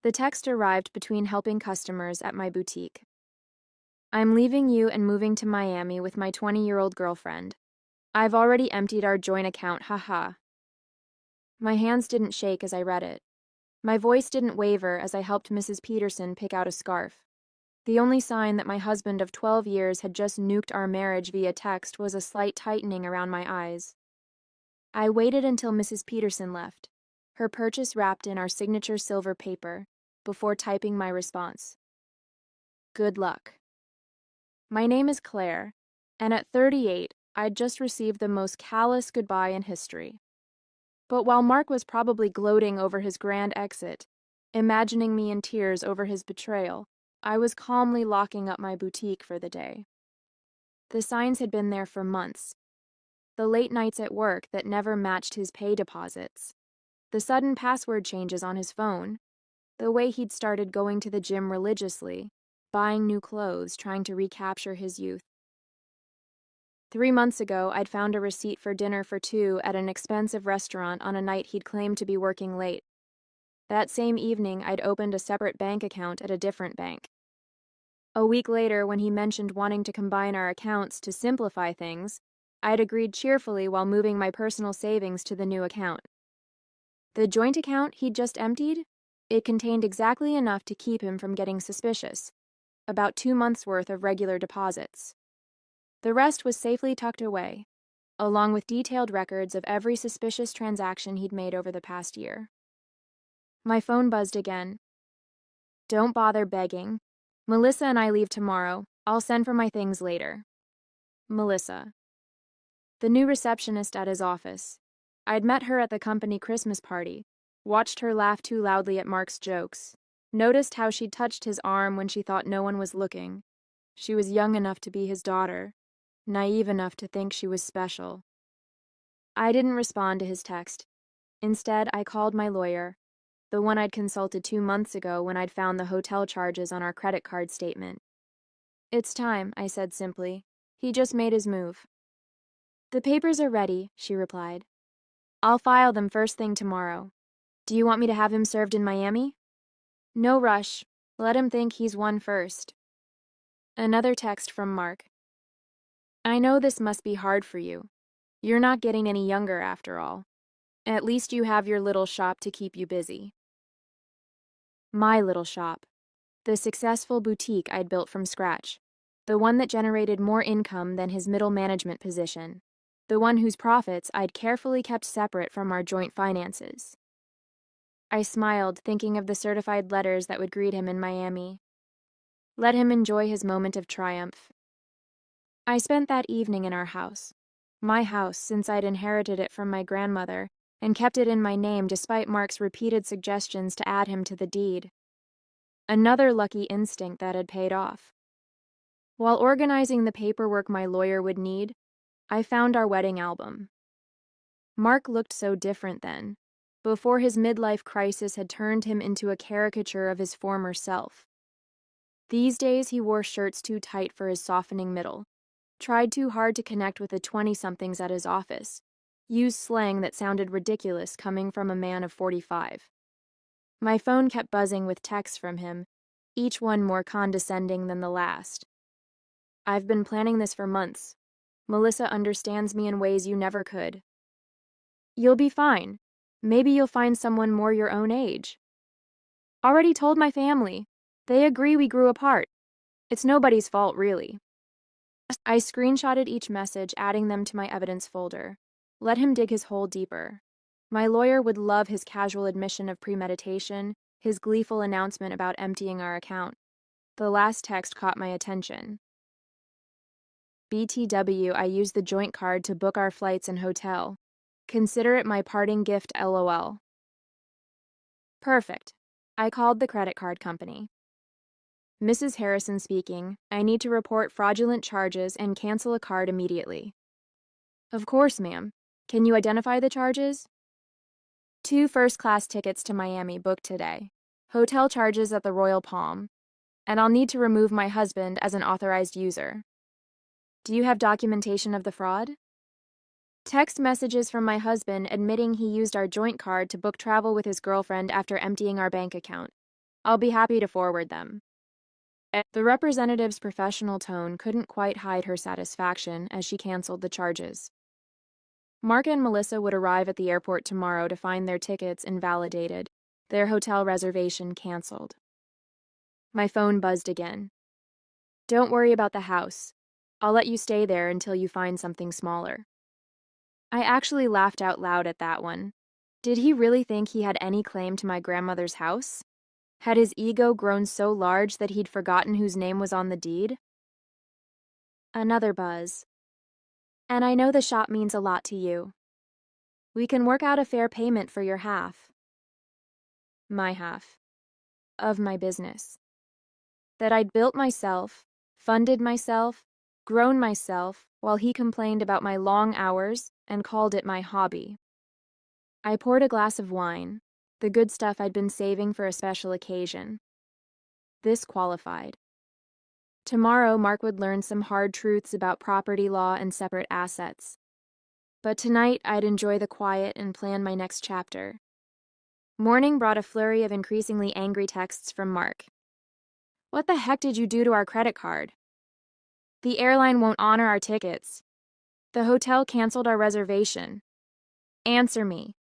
The text arrived between helping customers at my boutique. I'm leaving you and moving to Miami with my 20-year-old girlfriend. I've already emptied our joint account, haha. My hands didn't shake as I read it. My voice didn't waver as I helped Mrs. Peterson pick out a scarf. The only sign that my husband of 12 years had just nuked our marriage via text was a slight tightening around my eyes. I waited until Mrs. Peterson left, her purchase wrapped in our signature silver paper, before typing my response. Good luck. My name is Claire, and at 38, I'd just received the most callous goodbye in history. But while Mark was probably gloating over his grand exit, imagining me in tears over his betrayal, I was calmly locking up my boutique for the day. The signs had been there for months. The late nights at work that never matched his pay deposits. The sudden password changes on his phone. The way he'd started going to the gym religiously, buying new clothes, trying to recapture his youth. 3 months ago, I'd found a receipt for dinner for two at an expensive restaurant on a night he'd claimed to be working late. That same evening, I'd opened a separate bank account at a different bank. A week later, when he mentioned wanting to combine our accounts to simplify things, I'd agreed cheerfully while moving my personal savings to the new account. The joint account he'd just emptied? It contained exactly enough to keep him from getting suspicious, about 2 months' worth of regular deposits. The rest was safely tucked away, along with detailed records of every suspicious transaction he'd made over the past year. My phone buzzed again. Don't bother begging. Melissa and I leave tomorrow. I'll send for my things later. Melissa. The new receptionist at his office. I'd met her at the company Christmas party, watched her laugh too loudly at Mark's jokes, noticed how she touched his arm when she thought no one was looking. She was young enough to be his daughter, naive enough to think she was special. I didn't respond to his text. Instead, I called my lawyer, the one I'd consulted 2 months ago when I'd found the hotel charges on our credit card statement. It's time, I said simply. He just made his move. The papers are ready, she replied. I'll file them first thing tomorrow. Do you want me to have him served in Miami? No rush. Let him think he's won first. Another text from Mark. I know this must be hard for you. You're not getting any younger after all. At least you have your little shop to keep you busy. My little shop. The successful boutique I'd built from scratch. The one that generated more income than his middle management position. The one whose profits I'd carefully kept separate from our joint finances. I smiled, thinking of the certified letters that would greet him in Miami. Let him enjoy his moment of triumph. I spent that evening in our house. My house, since I'd inherited it from my grandmother, and kept it in my name despite Mark's repeated suggestions to add him to the deed. Another lucky instinct that had paid off. While organizing the paperwork my lawyer would need, I found our wedding album. Mark looked so different then, before his midlife crisis had turned him into a caricature of his former self. These days he wore shirts too tight for his softening middle, tried too hard to connect with the 20-somethings at his office, used slang that sounded ridiculous coming from a man of 45. My phone kept buzzing with texts from him, each one more condescending than the last. I've been planning this for months. Melissa understands me in ways you never could. You'll be fine. Maybe you'll find someone more your own age. Already told my family. They agree we grew apart. It's nobody's fault, really. I screenshotted each message, adding them to my evidence folder. Let him dig his hole deeper. My lawyer would love his casual admission of premeditation, his gleeful announcement about emptying our account. The last text caught my attention. BTW, I used the joint card to book our flights and hotel. Consider it my parting gift, LOL. Perfect. I called the credit card company. Mrs. Harrison speaking. I need to report fraudulent charges and cancel a card immediately. Of course, ma'am. Can you identify the charges? 2 first-class tickets to Miami booked today. Hotel charges at the Royal Palm. And I'll need to remove my husband as an authorized user. Do you have documentation of the fraud? Text messages from my husband admitting he used our joint card to book travel with his girlfriend after emptying our bank account. I'll be happy to forward them. The representative's professional tone couldn't quite hide her satisfaction as she canceled the charges. Mark and Melissa would arrive at the airport tomorrow to find their tickets invalidated, their hotel reservation canceled. My phone buzzed again. Don't worry about the house. I'll let you stay there until you find something smaller. I actually laughed out loud at that one. Did he really think he had any claim to my grandmother's house? Had his ego grown so large that he'd forgotten whose name was on the deed? Another buzz. And I know the shop means a lot to you. We can work out a fair payment for your half. My half. Of my business. That I'd built myself, funded myself, grown myself, while he complained about my long hours and called it my hobby. I poured a glass of wine, the good stuff I'd been saving for a special occasion. This qualified. Tomorrow, Mark would learn some hard truths about property law and separate assets. But tonight, I'd enjoy the quiet and plan my next chapter. Morning brought a flurry of increasingly angry texts from Mark. What the heck did you do to our credit card? The airline won't honor our tickets. The hotel canceled our reservation. Answer me.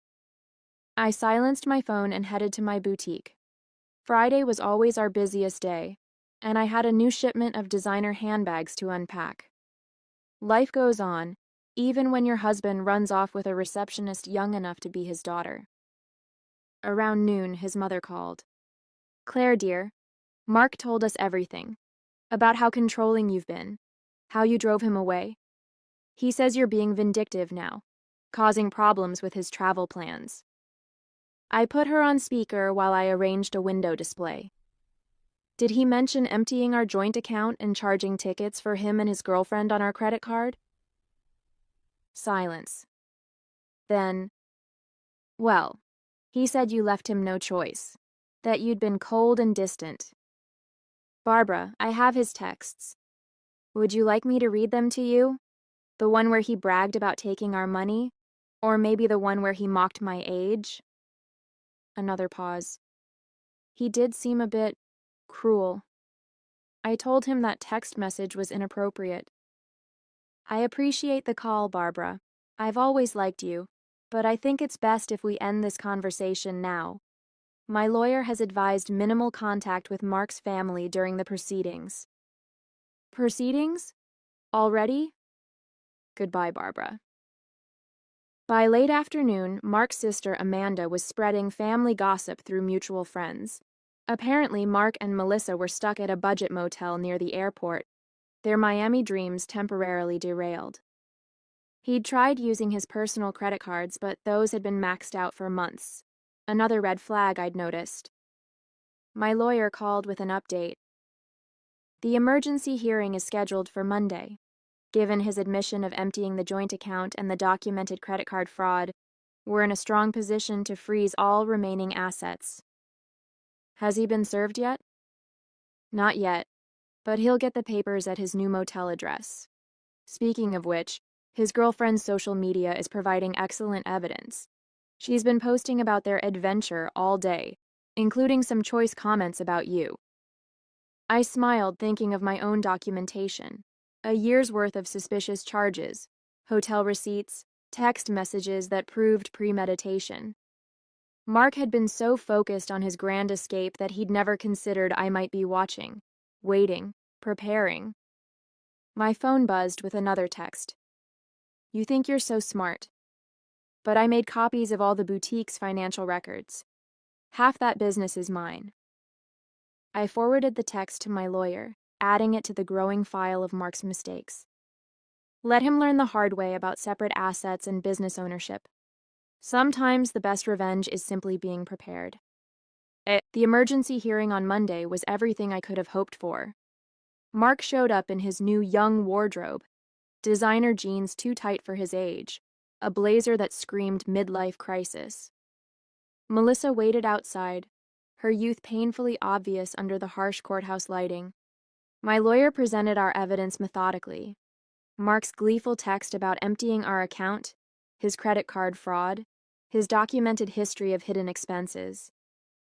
I silenced my phone and headed to my boutique. Friday was always our busiest day, and I had a new shipment of designer handbags to unpack. Life goes on, even when your husband runs off with a receptionist young enough to be his daughter. Around noon, his mother called. Claire, dear, Mark told us everything. About how controlling you've been, how you drove him away. He says you're being vindictive now, causing problems with his travel plans. I put her on speaker while I arranged a window display. Did he mention emptying our joint account and charging tickets for him and his girlfriend on our credit card? Silence. Then, well, he said you left him no choice, that you'd been cold and distant. Barbara, I have his texts. Would you like me to read them to you? The one where he bragged about taking our money? Or maybe the one where he mocked my age? Another pause. He did seem a bit cruel. I told him that text message was inappropriate. I appreciate the call, Barbara. I've always liked you, but I think it's best if we end this conversation now. My lawyer has advised minimal contact with Mark's family during the proceedings. Proceedings? Already? Goodbye, Barbara. By late afternoon, Mark's sister Amanda was spreading family gossip through mutual friends. Apparently, Mark and Melissa were stuck at a budget motel near the airport, their Miami dreams temporarily derailed. He'd tried using his personal credit cards, but those had been maxed out for months. Another red flag I'd noticed. My lawyer called with an update. The emergency hearing is scheduled for Monday. Given his admission of emptying the joint account and the documented credit card fraud, we're in a strong position to freeze all remaining assets. Has he been served yet? Not yet, but he'll get the papers at his new motel address. Speaking of which, his girlfriend's social media is providing excellent evidence. She's been posting about their adventure all day, including some choice comments about you. I smiled, thinking of my own documentation. A year's worth of suspicious charges, hotel receipts, text messages that proved premeditation. Mark had been so focused on his grand escape that he'd never considered I might be watching, waiting, preparing. My phone buzzed with another text. You think you're so smart. But I made copies of all the boutique's financial records. Half that business is mine. I forwarded the text to my lawyer, adding it to the growing file of Mark's mistakes. Let him learn the hard way about separate assets and business ownership. Sometimes the best revenge is simply being prepared. The emergency hearing on Monday was everything I could have hoped for. Mark showed up in his new young wardrobe, designer jeans too tight for his age, a blazer that screamed midlife crisis. Melissa waited outside, her youth painfully obvious under the harsh courthouse lighting. My lawyer presented our evidence methodically. Mark's gleeful text about emptying our account, his credit card fraud, his documented history of hidden expenses.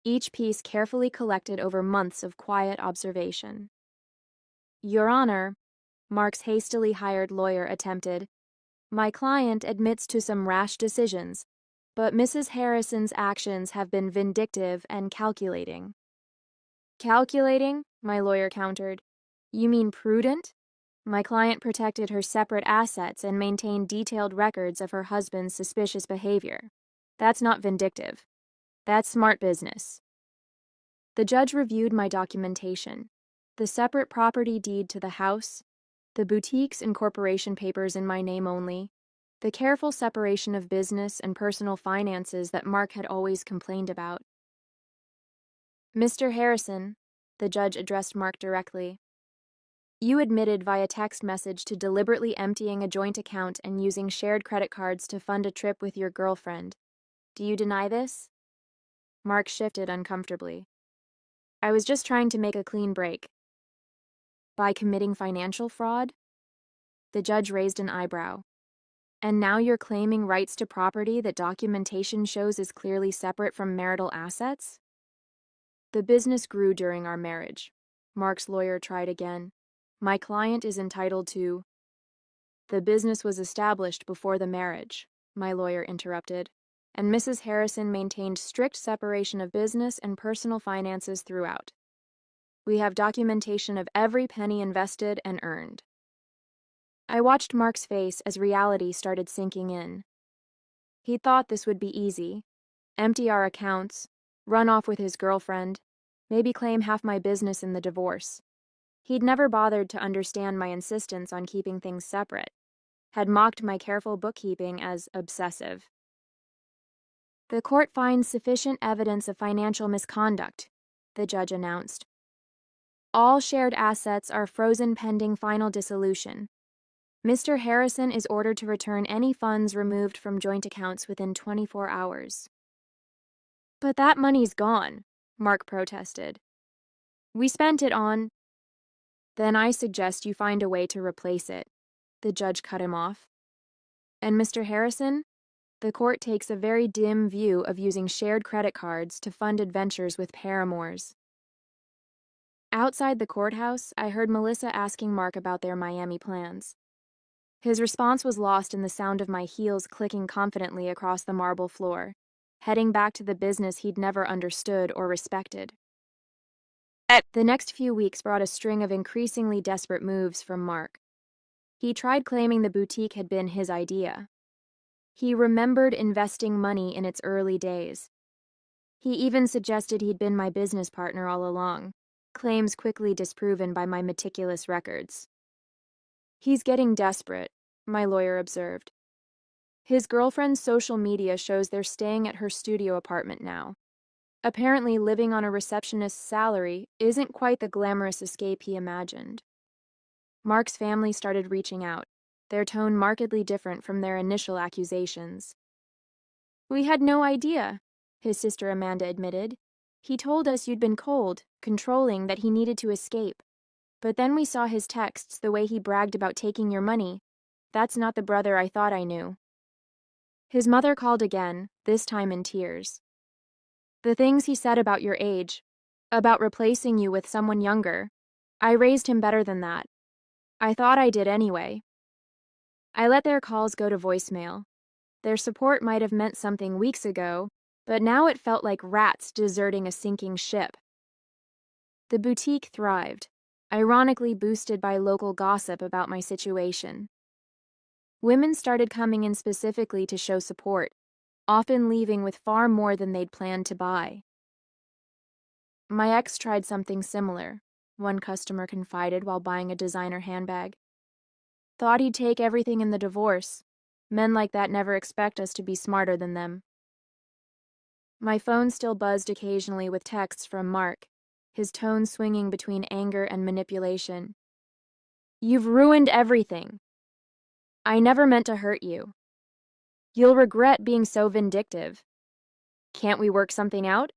each piece carefully collected over months of quiet observation. Your Honor, Mark's hastily hired lawyer attempted, my client admits to some rash decisions, but Mrs. Harrison's actions have been vindictive and calculating. Calculating? My lawyer countered. You mean prudent? My client protected her separate assets and maintained detailed records of her husband's suspicious behavior. That's not vindictive. That's smart business. The judge reviewed my documentation, the separate property deed to the house, the boutique's incorporation papers in my name only, the careful separation of business and personal finances that Mark had always complained about. Mr. Harrison, the judge addressed Mark directly, you admitted via text message to deliberately emptying a joint account and using shared credit cards to fund a trip with your girlfriend. Do you deny this? Mark shifted uncomfortably. I was just trying to make a clean break. By committing financial fraud? The judge raised an eyebrow. And now you're claiming rights to property that documentation shows is clearly separate from marital assets? The business grew during our marriage. Mark's lawyer tried again. My client is entitled to... The business was established before the marriage, my lawyer interrupted, and Mrs. Harrison maintained strict separation of business and personal finances throughout. We have documentation of every penny invested and earned. I watched Mark's face as reality started sinking in. He thought this would be easy. Empty our accounts, run off with his girlfriend, maybe claim half my business in the divorce. He'd never bothered to understand my insistence on keeping things separate, had mocked my careful bookkeeping as obsessive. The court finds sufficient evidence of financial misconduct, the judge announced. All shared assets are frozen pending final dissolution. Mr. Harrison is ordered to return any funds removed from joint accounts within 24 hours. But that money's gone, Mark protested. We spent it on... Then I suggest you find a way to replace it. The judge cut him off. And Mr. Harrison? The court takes a very dim view of using shared credit cards to fund adventures with paramours. Outside the courthouse, I heard Melissa asking Mark about their Miami plans. His response was lost in the sound of my heels clicking confidently across the marble floor, heading back to the business he'd never understood or respected. The next few weeks brought a string of increasingly desperate moves from Mark. He tried claiming the boutique had been his idea. He remembered investing money in its early days. He even suggested he'd been my business partner all along, claims quickly disproven by my meticulous records. He's getting desperate, my lawyer observed. His girlfriend's social media shows they're staying at her studio apartment now. Apparently, living on a receptionist's salary isn't quite the glamorous escape he imagined. Mark's family started reaching out, their tone markedly different from their initial accusations. We had no idea, his sister Amanda admitted. He told us you'd been cold, controlling, that he needed to escape. But then we saw his texts, the way he bragged about taking your money. That's not the brother I thought I knew. His mother called again, this time in tears. The things he said about your age, about replacing you with someone younger, I raised him better than that. I thought I did anyway. I let their calls go to voicemail. Their support might have meant something weeks ago, but now it felt like rats deserting a sinking ship. The boutique thrived, ironically boosted by local gossip about my situation. Women started coming in specifically to show support, often leaving with far more than they'd planned to buy. My ex tried something similar, one customer confided while buying a designer handbag. Thought he'd take everything in the divorce. Men like that never expect us to be smarter than them. My phone still buzzed occasionally with texts from Mark, his tone swinging between anger and manipulation. You've ruined everything. I never meant to hurt you. You'll regret being so vindictive. Can't we work something out?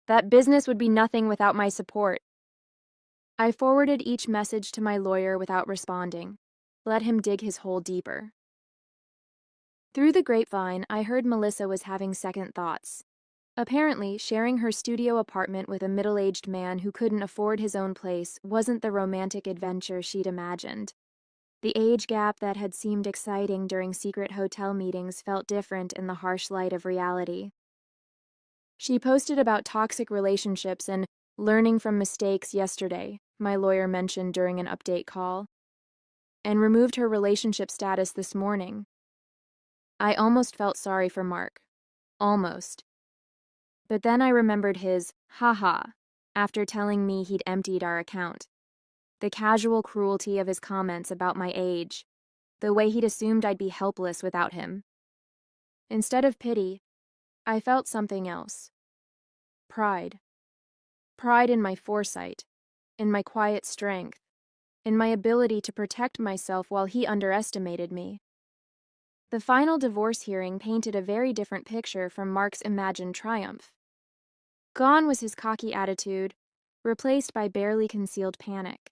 That business would be nothing without my support. I forwarded each message to my lawyer without responding, let him dig his hole deeper. Through the grapevine, I heard Melissa was having second thoughts. Apparently, sharing her studio apartment with a middle-aged man who couldn't afford his own place wasn't the romantic adventure she'd imagined. The age gap that had seemed exciting during secret hotel meetings felt different in the harsh light of reality. She posted about toxic relationships and learning from mistakes yesterday, my lawyer mentioned during an update call, and removed her relationship status this morning. I almost felt sorry for Mark. Almost. But then I remembered his haha after telling me he'd emptied our account. The casual cruelty of his comments about my age, the way he'd assumed I'd be helpless without him. Instead of pity, I felt something else. Pride. Pride in my foresight, in my quiet strength, in my ability to protect myself while he underestimated me. The final divorce hearing painted a very different picture from Mark's imagined triumph. Gone was his cocky attitude, replaced by barely concealed panic.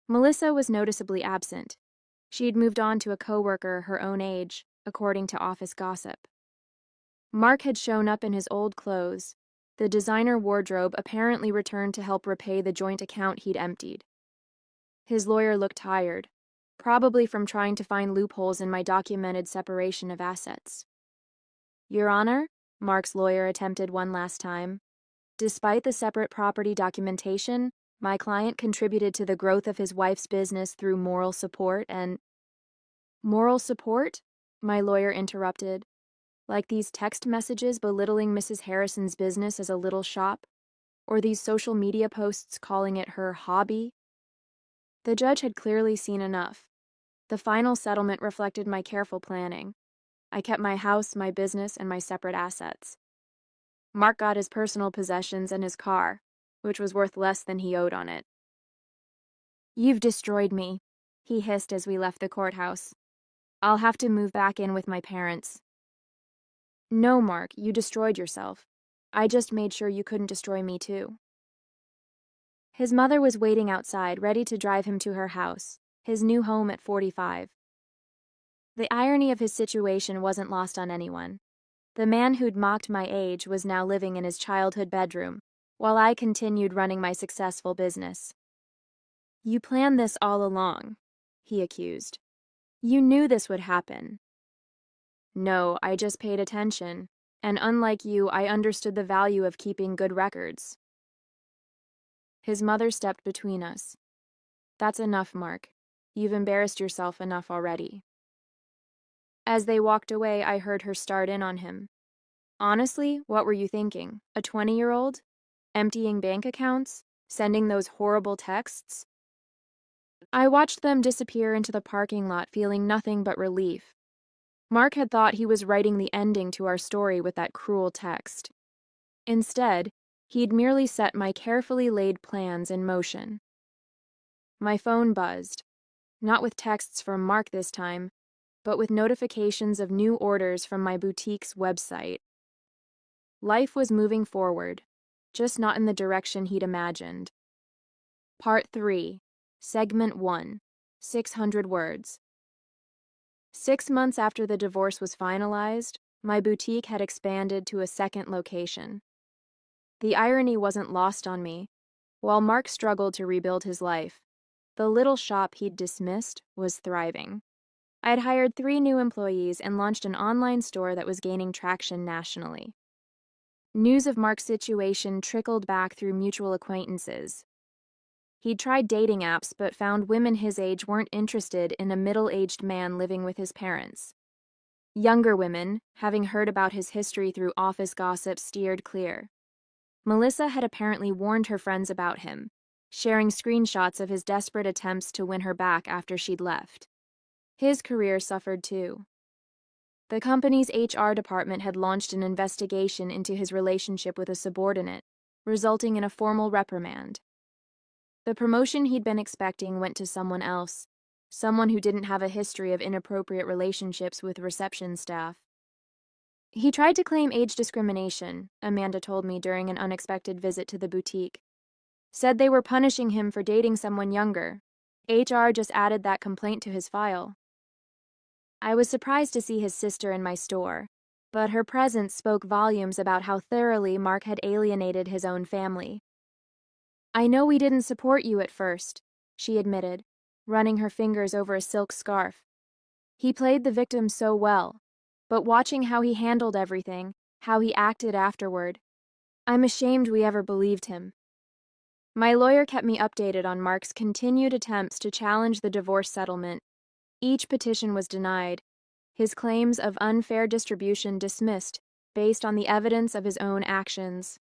Melissa was noticeably absent. She'd moved on to a coworker her own age, according to office gossip. Mark had shown up in his old clothes, the designer wardrobe apparently returned to help repay the joint account he'd emptied. His lawyer looked tired, probably from trying to find loopholes in my documented separation of assets. Your Honor, Mark's lawyer attempted one last time. Despite the separate property documentation, my client contributed to the growth of his wife's business through moral support and... Moral support? My lawyer interrupted. Like these text messages belittling Mrs. Harrison's business as a little shop? Or these social media posts calling it her hobby? The judge had clearly seen enough. The final settlement reflected my careful planning. I kept my house, my business, and my separate assets. Mark got his personal possessions and his car, which was worth less than he owed on it. You've destroyed me, he hissed as we left the courthouse. I'll have to move back in with my parents. No, Mark, you destroyed yourself. I just made sure you couldn't destroy me too. His mother was waiting outside, ready to drive him to her house, his new home at 45. The irony of his situation wasn't lost on anyone. The man who'd mocked my age was now living in his childhood bedroom, while I continued running my successful business. You planned this all along, he accused. You knew this would happen. No, I just paid attention, and unlike you, I understood the value of keeping good records. His mother stepped between us. That's enough, Mark. You've embarrassed yourself enough already. As they walked away, I heard her start in on him. Honestly, what were you thinking? A 20-year-old? Emptying bank accounts? Sending those horrible texts? I watched them disappear into the parking lot, feeling nothing but relief. Mark had thought he was writing the ending to our story with that cruel text. Instead, he'd merely set my carefully laid plans in motion. My phone buzzed, not with texts from Mark this time, but with notifications of new orders from my boutique's website. Life was moving forward, just not in the direction he'd imagined. Part 3, Segment 1, 600 words. 6 months after the divorce was finalized, my boutique had expanded to a second location. The irony wasn't lost on me. While Mark struggled to rebuild his life, the little shop he'd dismissed was thriving. I'd hired 3 new employees and launched an online store that was gaining traction nationally. News of Mark's situation trickled back through mutual acquaintances. He'd tried dating apps but found women his age weren't interested in a middle-aged man living with his parents. Younger women, having heard about his history through office gossip, steered clear. Melissa had apparently warned her friends about him, sharing screenshots of his desperate attempts to win her back after she'd left. His career suffered too. The company's HR department had launched an investigation into his relationship with a subordinate, resulting in a formal reprimand. The promotion he'd been expecting went to someone else, someone who didn't have a history of inappropriate relationships with reception staff. He tried to claim age discrimination, Amanda told me during an unexpected visit to the boutique. Said they were punishing him for dating someone younger. HR just added that complaint to his file. I was surprised to see his sister in my store. but her presence spoke volumes about how thoroughly Mark had alienated his own family. "I know we didn't support you at first," she admitted, running her fingers over a silk scarf. "He played the victim so well, but watching how he handled everything, how he acted afterward, I'm ashamed we ever believed him." My lawyer kept me updated on Mark's continued attempts to challenge the divorce settlement. Each petition was denied, his claims of unfair distribution dismissed based on the evidence of his own actions.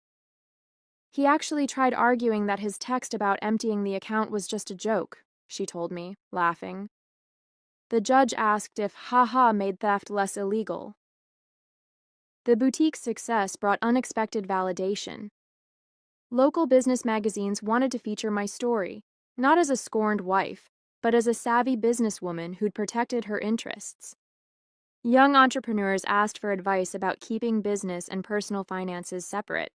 "He actually tried arguing that his text about emptying the account was just a joke," she told me, laughing. The judge asked if "ha-ha" made theft less illegal. The boutique's success brought unexpected validation. Local business magazines wanted to feature my story, not as a scorned wife, but as a savvy businesswoman who'd protected her interests. Young entrepreneurs asked for advice about keeping business and personal finances separate.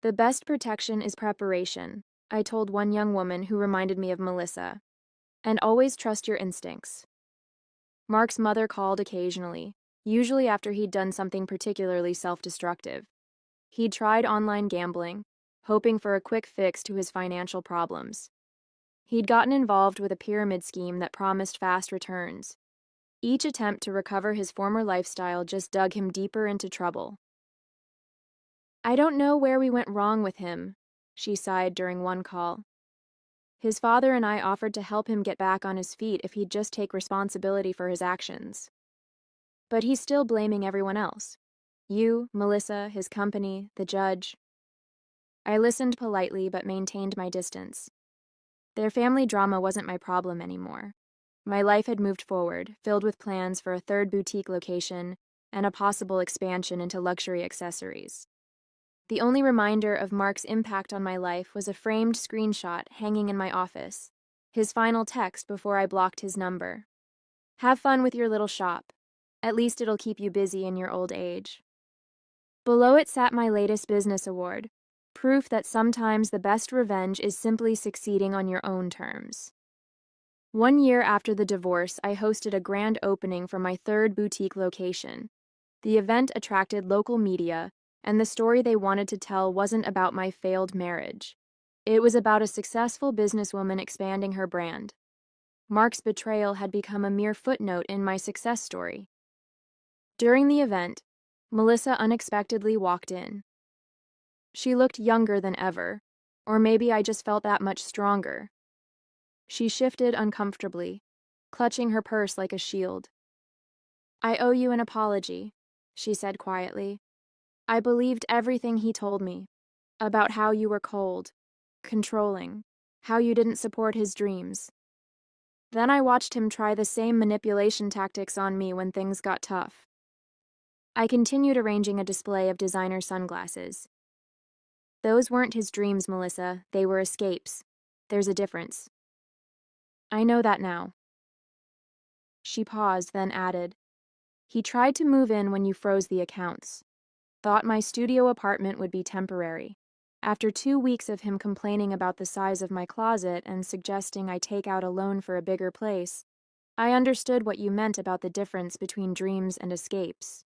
"The best protection is preparation," I told one young woman who reminded me of Melissa. "And always trust your instincts." Mark's mother called occasionally, usually after he'd done something particularly self-destructive. He'd tried online gambling, hoping for a quick fix to his financial problems. He'd gotten involved with a pyramid scheme that promised fast returns. Each attempt to recover his former lifestyle just dug him deeper into trouble. "I don't know where we went wrong with him," she sighed during one call. "His father and I offered to help him get back on his feet if he'd just take responsibility for his actions. But he's still blaming everyone else. You, Melissa, his company, the judge." I listened politely but maintained my distance. Their family drama wasn't my problem anymore. My life had moved forward, filled with plans for a third boutique location and a possible expansion into luxury accessories. The only reminder of Mark's impact on my life was a framed screenshot hanging in my office, his final text before I blocked his number. "Have fun with your little shop. At least it'll keep you busy in your old age." Below it sat my latest business award, proof that sometimes the best revenge is simply succeeding on your own terms. 1 year after the divorce, I hosted a grand opening for my third boutique location. The event attracted local media, and the story they wanted to tell wasn't about my failed marriage. It was about a successful businesswoman expanding her brand. Mark's betrayal had become a mere footnote in my success story. During the event, Melissa unexpectedly walked in. She looked younger than ever, or maybe I just felt that much stronger. She shifted uncomfortably, clutching her purse like a shield. "I owe you an apology," she said quietly. "I believed everything he told me, about how you were cold, controlling, how you didn't support his dreams. Then I watched him try the same manipulation tactics on me when things got tough." I continued arranging a display of designer sunglasses. "Those weren't his dreams, Melissa. They were escapes. There's a difference." "I know that now." She paused, then added, "He tried to move in when you froze the accounts. Thought my studio apartment would be temporary. After 2 weeks of him complaining about the size of my closet and suggesting I take out a loan for a bigger place, I understood what you meant about the difference between dreams and escapes."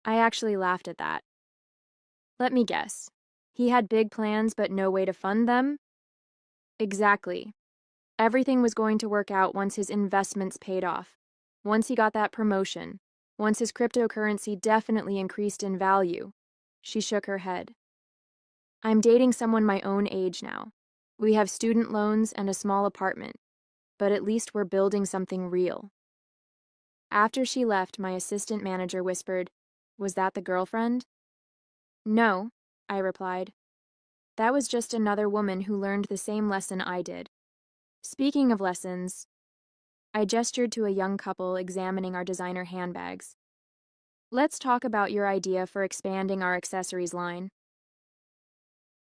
I actually laughed at that. "Let me guess. He had big plans but no way to fund them?" "Exactly. Everything was going to work out once his investments paid off, once he got that promotion, once his cryptocurrency definitely increased in value." She shook her head. "I'm dating someone my own age now. We have student loans and a small apartment, but at least we're building something real." After she left, my assistant manager whispered, "Was that the girlfriend?" "No," I replied. "That was just another woman who learned the same lesson I did. Speaking of lessons," I gestured to a young couple examining our designer handbags. "Let's talk about your idea for expanding our accessories line."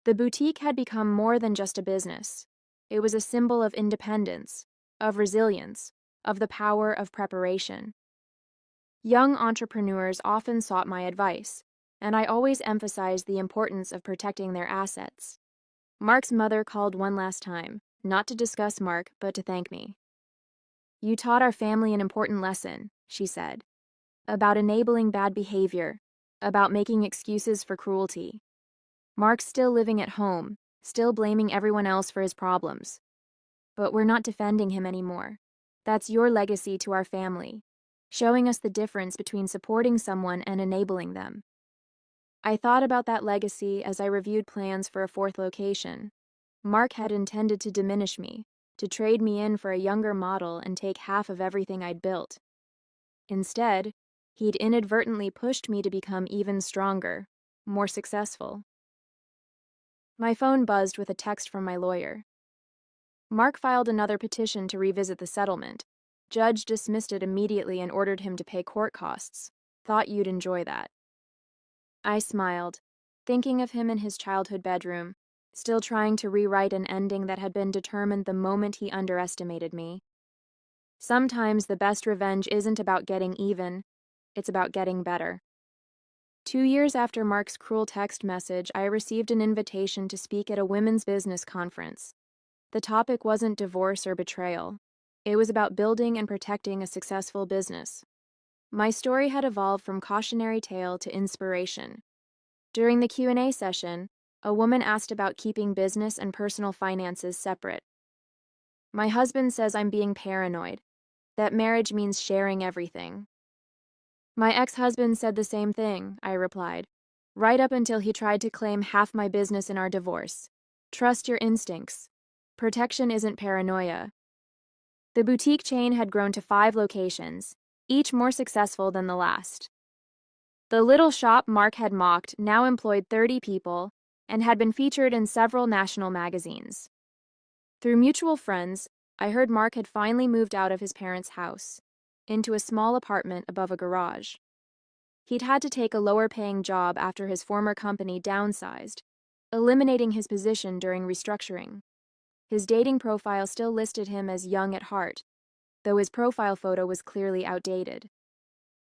The boutique had become more than just a business. It was a symbol of independence, of resilience, of the power of preparation. Young entrepreneurs often sought my advice, and I always emphasized the importance of protecting their assets. Mark's mother called one last time, not to discuss Mark, but to thank me. "You taught our family an important lesson," she said. about enabling bad behavior, about making excuses for cruelty. Mark's still living at home, still blaming everyone else for his problems. But we're not defending him anymore. That's your legacy to our family, showing us the difference between supporting someone and enabling them. I thought about that legacy as I reviewed plans for a fourth location. Mark had intended to diminish me, to trade me in for a younger model and take half of everything I'd built. Instead, he'd inadvertently pushed me to become even stronger, more successful. My phone buzzed with a text from my lawyer. Mark filed another petition to revisit the settlement. Judge dismissed it immediately and ordered him to pay court costs. Thought you'd enjoy that. I smiled, thinking of him in his childhood bedroom, still trying to rewrite an ending that had been determined the moment he underestimated me. Sometimes the best revenge isn't about getting even, it's about getting better. 2 years after Mark's cruel text message, I received an invitation to speak at a women's business conference. The topic wasn't divorce or betrayal. It was about building and protecting a successful business. My story had evolved from cautionary tale to inspiration. During the Q&A session, a woman asked about keeping business and personal finances separate. My husband says I'm being paranoid, that marriage means sharing everything. My ex-husband said the same thing, I replied, right up until he tried to claim half my business in our divorce. Trust your instincts. Protection isn't paranoia. The boutique chain had grown to 5 locations, each more successful than the last. The little shop Mark had mocked now employed 30 people and had been featured in several national magazines. Through mutual friends, I heard Mark had finally moved out of his parents' house, into a small apartment above a garage. He'd had to take a lower-paying job after his former company downsized, eliminating his position during restructuring. His dating profile still listed him as young at heart, though his profile photo was clearly outdated.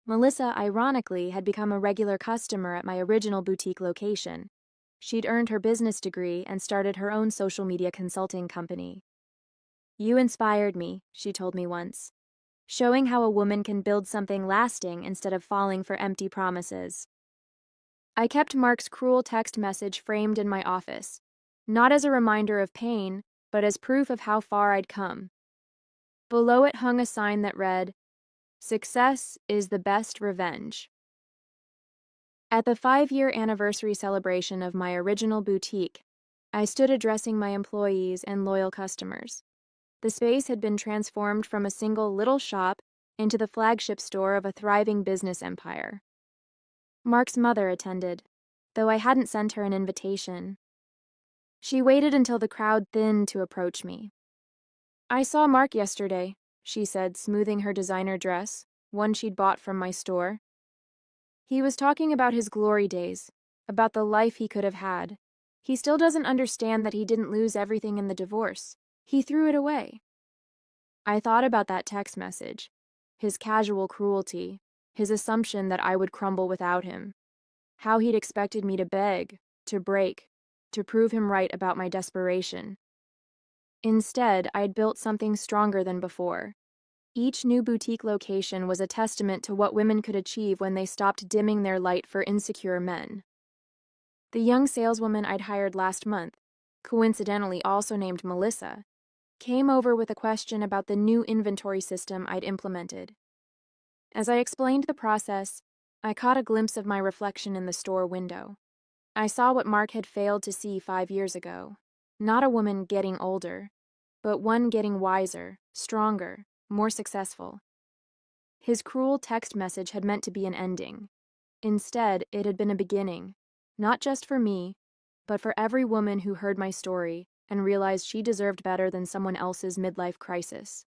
Melissa, ironically, had become a regular customer at my original boutique location. She'd earned her business degree and started her own social media consulting company. "You inspired me," she told me once, showing how a woman can build something lasting instead of falling for empty promises. I kept Mark's cruel text message framed in my office, not as a reminder of pain, but as proof of how far I'd come. Below it hung a sign that read, "Success is the best revenge." At the 5-year anniversary celebration of my original boutique, I stood addressing my employees and loyal customers. The space had been transformed from a single little shop into the flagship store of a thriving business empire. Mark's mother attended, though I hadn't sent her an invitation. She waited until the crowd thinned to approach me. "I saw Mark yesterday," she said, smoothing her designer dress, one she'd bought from my store. "He was talking about his glory days, about the life he could have had. He still doesn't understand that he didn't lose everything in the divorce. He threw it away." I thought about that text message, his casual cruelty, his assumption that I would crumble without him, how he'd expected me to beg, to break, to prove him right about my desperation. Instead, I'd built something stronger than before. Each new boutique location was a testament to what women could achieve when they stopped dimming their light for insecure men. The young saleswoman I'd hired last month, coincidentally also named Melissa, came over with a question about the new inventory system I'd implemented. As I explained the process, I caught a glimpse of my reflection in the store window. I saw what Mark had failed to see 5 years ago. Not a woman getting older, but one getting wiser, stronger, more successful. His cruel text message had meant to be an ending. Instead, it had been a beginning, not just for me, but for every woman who heard my story and realized she deserved better than someone else's midlife crisis.